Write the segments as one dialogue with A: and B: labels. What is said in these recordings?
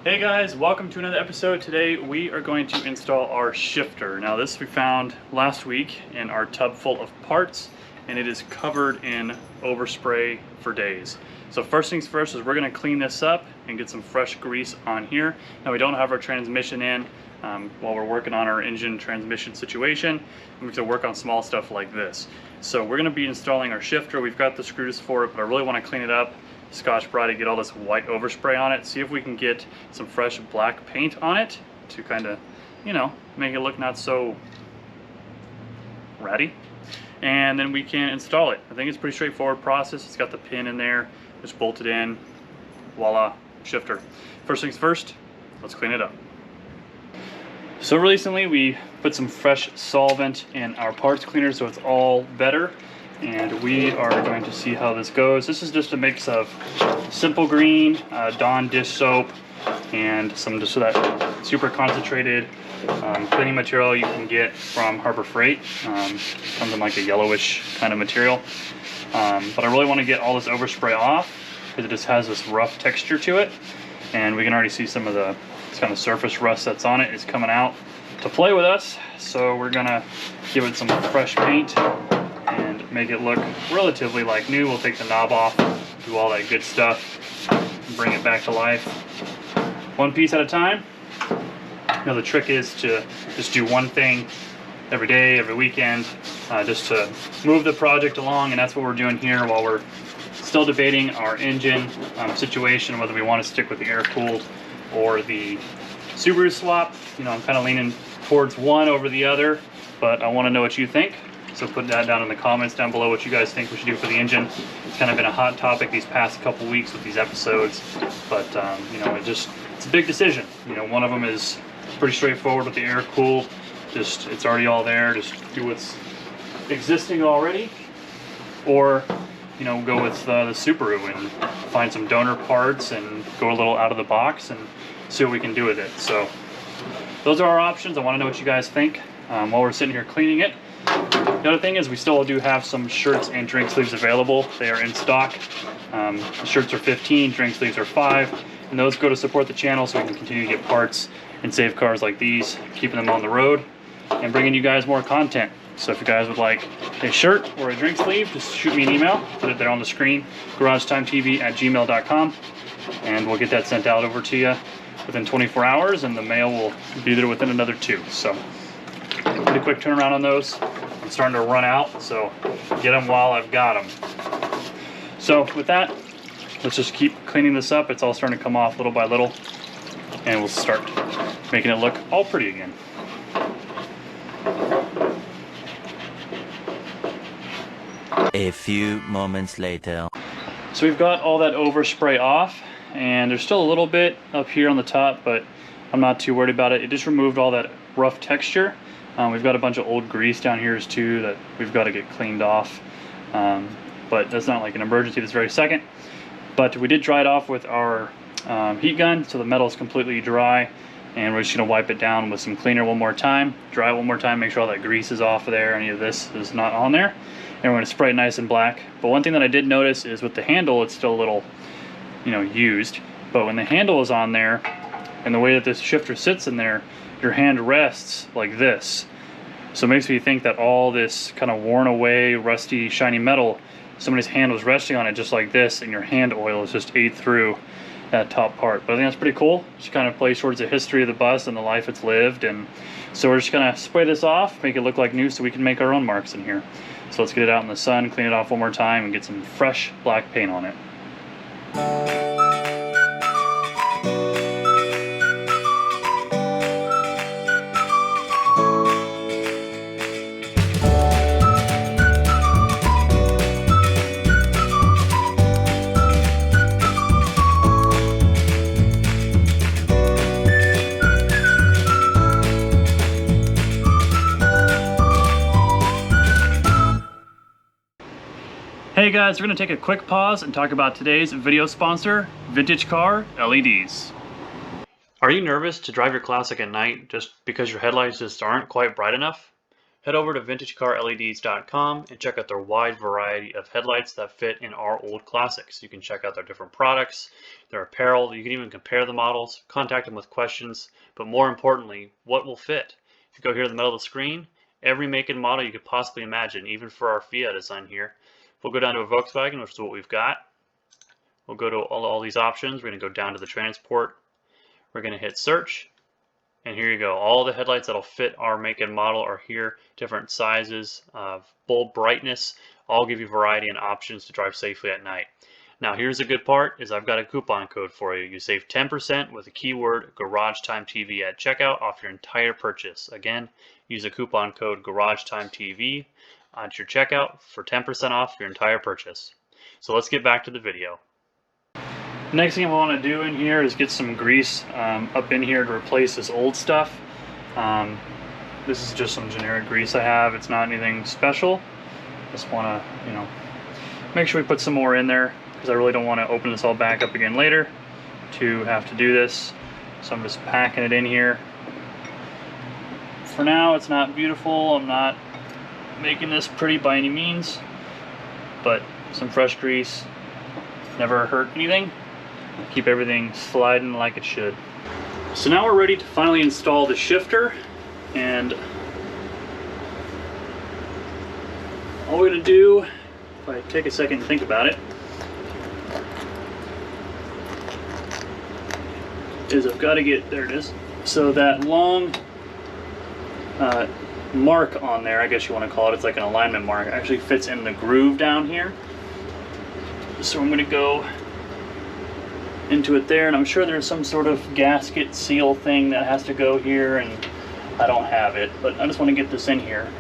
A: Hey guys, welcome to another episode. Today we are going to install our shifter. Now this we found last week in our tub full of parts, and it is covered in overspray for days. So first things first is we're going to clean this up and get some fresh grease on here. Now we don't have our transmission in while we're working on our engine transmission situation. We have to work on small stuff like this. So we're going to be installing our shifter. We've got the screws for it, but I really want to clean it up. Scotch-Brite, get all this white overspray on it, see if we can get some fresh black paint on it to kind of, you know, make it look not so ratty, and then we can install it. I think it's a pretty straightforward process. It's got the pin in there, just bolt it in, voila, shifter. First things first, let's clean it up. So recently we put some fresh solvent in our parts cleaner so it's all better, and we are going to see how this goes. This is just a mix of Simple Green, Dawn dish soap, and some just that super concentrated cleaning material you can get from Harbor Freight. Comes in like a yellowish kind of material. But I really want to get all this overspray off because it just has this rough texture to it, and we can already see some of the kind of surface rust that's on it is coming out to play with us. So we're gonna give it some fresh paint and make it look relatively like new. We'll take the knob off, do all that good stuff, and bring it back to life. One piece at a time. You know, the trick is to just do one thing every day, every weekend, just to move the project along, and that's what we're doing here while we're still debating our engine situation, whether we want to stick with the air-cooled or the Subaru swap. You know, I'm kind of leaning towards one over the other, but I want to know what you think. So put that down in the comments down below what you guys think we should do for the engine. It's kind of been a hot topic these past couple weeks with these episodes, but you know, it's a big decision. You know, one of them is pretty straightforward with the air cooled. Just, it's already all there. Just do what's existing already, or you know, go with the Subaru and find some donor parts and go a little out of the box and see what we can do with it. So those are our options. I want to know what you guys think while we're sitting here cleaning it. The other thing is we still do have some shirts and drink sleeves available. They are in stock. The shirts are 15, drink sleeves are 5, and those go to support the channel so we can continue to get parts and save cars like these, keeping them on the road and bringing you guys more content. So if you guys would like a shirt or a drink sleeve, just shoot me an email, put it there on the screen, garagetimetv@gmail.com, and we'll get that sent out over to you within 24 hours, and the mail will be there within another 2. So pretty quick turnaround on those. I'm starting to run out, so get them while I've got them. So with that, let's just keep cleaning this up. It's all starting to come off little by little, and we'll start making it look all pretty again.
B: A few moments later.
A: So we've got all that overspray off, and there's still a little bit up here on the top, but I'm not too worried about it. It just removed all that rough texture. We've got a bunch of old grease down here too that we've got to get cleaned off, but that's not like an emergency this very second. But we did dry it off with our heat gun, so the metal is completely dry, and we're just going to wipe it down with some cleaner one more time, dry it one more time, make sure all that grease is off of there, any of this is not on there, and we're going to spray it nice and black. But one thing that I did notice is with the handle, it's still a little, you know, used, but when the handle is on there and the way that this shifter sits in there, your hand rests like this. So it makes me think that all this kind of worn away, rusty, shiny metal, somebody's hand was resting on it just like this, and your hand oil is just ate through that top part. But I think that's pretty cool. Just kind of plays towards the history of the bus and the life it's lived. And so we're just gonna spray this off, make it look like new so we can make our own marks in here. So let's get it out in the sun, clean it off one more time, and get some fresh black paint on it. Hey guys, we're going to take a quick pause and talk about today's video sponsor, Vintage Car LEDs. Are you nervous to drive your Classic at night just because your headlights just aren't quite bright enough? head over to vintagecarleds.com and check out their wide variety of headlights that fit in our old classics. You can check out their different products, their apparel. You can even compare the models, contact them with questions, but more importantly, what will fit. If you go here in the middle of the screen, every make and model you could possibly imagine, even for our Fiat is on here. We'll go down to a Volkswagen, which is what we've got. We'll go to all these options. We're going to go down to the transport. We're going to hit search. And here you go. All the headlights that'll fit our make and model are here. Different sizes, bulb brightness, all give you variety and options to drive safely at night. Now here's the good part, is I've got a coupon code for you. You save 10% with the keyword GarageTimeTV at checkout off your entire purchase. Again, use the coupon code GarageTimeTV at your checkout for 10% off your entire purchase. So let's get back to the video. Next thing I want to do in here is get some grease up in here to replace this old stuff. This is just some generic grease I have. It's not anything special. Just want to, make sure we put some more in there because I really don't want to open this all back up again later to have to do this. So I'm just packing it in here. For now, it's not beautiful. I'm not making this pretty by any means, but some fresh grease never hurt anything. Keep everything sliding like it should. So now we're ready to finally install the shifter, and all we're going to do, if I take a second to think about it, is I've got to get, there it is, so that long mark on there, I guess you want to call it, it's like an alignment mark, actually fits in the groove down here. So I'm going to go into it there, and I'm sure there's some sort of gasket seal thing that has to go here, and I don't have it, but I just want to get this in here.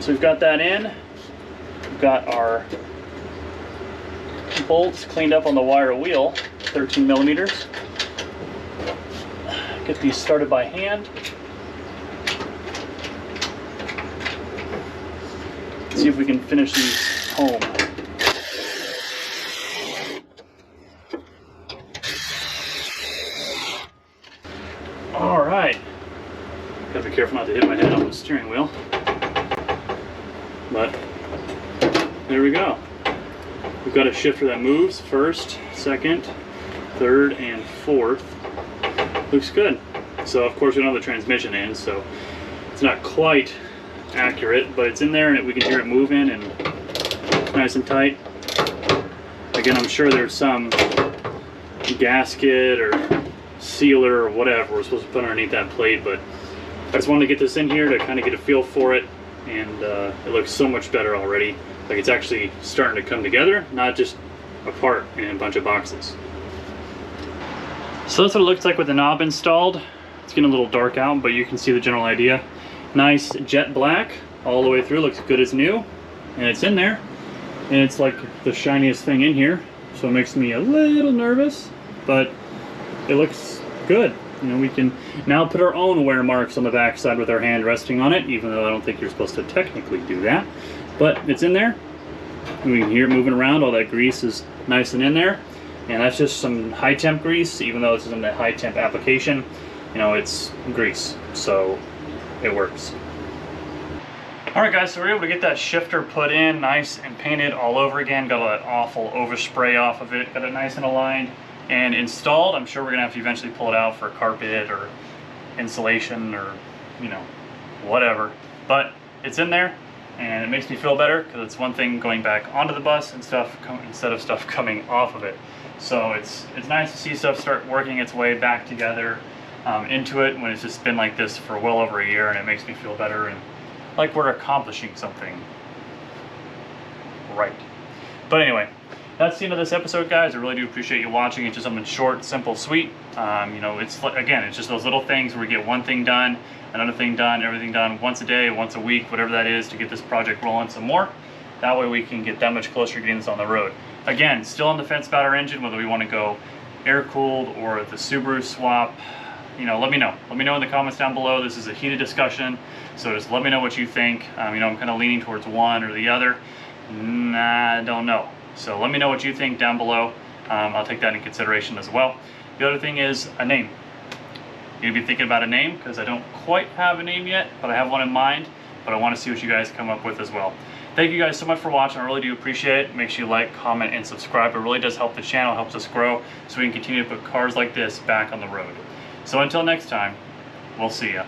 A: So we've got that in. We've got our bolts cleaned up on the wire wheel, 13 millimeters. Get these started by hand. See if we can finish these home. All right, gotta be careful not to hit my head on the steering wheel, but there we go. We've got a shifter that moves first, second, third, and fourth. Looks good. So of course we don't have the transmission in, so it's not quite accurate, but it's in there and we can hear it moving and it's nice and tight. Again, I'm sure there's some gasket or sealer or whatever we're supposed to put underneath that plate, but I just wanted to get this in here to kind of get a feel for it, and it looks so much better already. Like it's actually starting to come together, not just apart in a bunch of boxes. So that's what it looks like with the knob installed. It's getting a little dark out, but you can see the general idea. Nice jet black all the way through, looks good as new, and it's in there, and it's like the shiniest thing in here, so it makes me a little nervous, but it looks good. We can now put our own wear marks on the back side with our hand resting on it, even though I don't think you're supposed to technically do that. But it's in there. We can hear it moving around. All that grease is nice and in there. And that's just some high temp grease, even though this isn't a high temp application. It's grease, so it works. Alright guys, so we're able to get that shifter put in nice and painted all over again. Got that awful overspray off of it. Got it nice and aligned and installed. I'm sure we're gonna have to eventually pull it out for carpet or insulation or whatever, but it's in there and it makes me feel better because it's one thing going back onto the bus and stuff instead of stuff coming off of it. So it's nice to see stuff start working its way back together into it when it's just been like this for well over a year, and it makes me feel better and like we're accomplishing something right. But anyway, that's the end of this episode, guys. I really do appreciate you watching. It's just something short, simple, sweet. It's again, it's just those little things where we get one thing done, another thing done, everything done once a day, once a week, whatever that is, to get this project rolling some more. That way we can get that much closer to getting this on the road. Again, still on the fence about our engine, whether we want to go air-cooled or the Subaru swap. Let me know. Let me know in the comments down below. This is a heated discussion, so just let me know what you think. I'm kind of leaning towards one or the other. I don't know. So let me know what you think down below. I'll take that in consideration as well. The other thing is a name. You're gonna be thinking about a name because I don't quite have a name yet, but I have one in mind. but I want to see what you guys come up with as well. Thank you guys so much for watching. I really do appreciate it. Make sure you like, comment, and subscribe. It really does help the channel, helps us grow, so we can continue to put cars like this back on the road. So until next time, we'll see ya.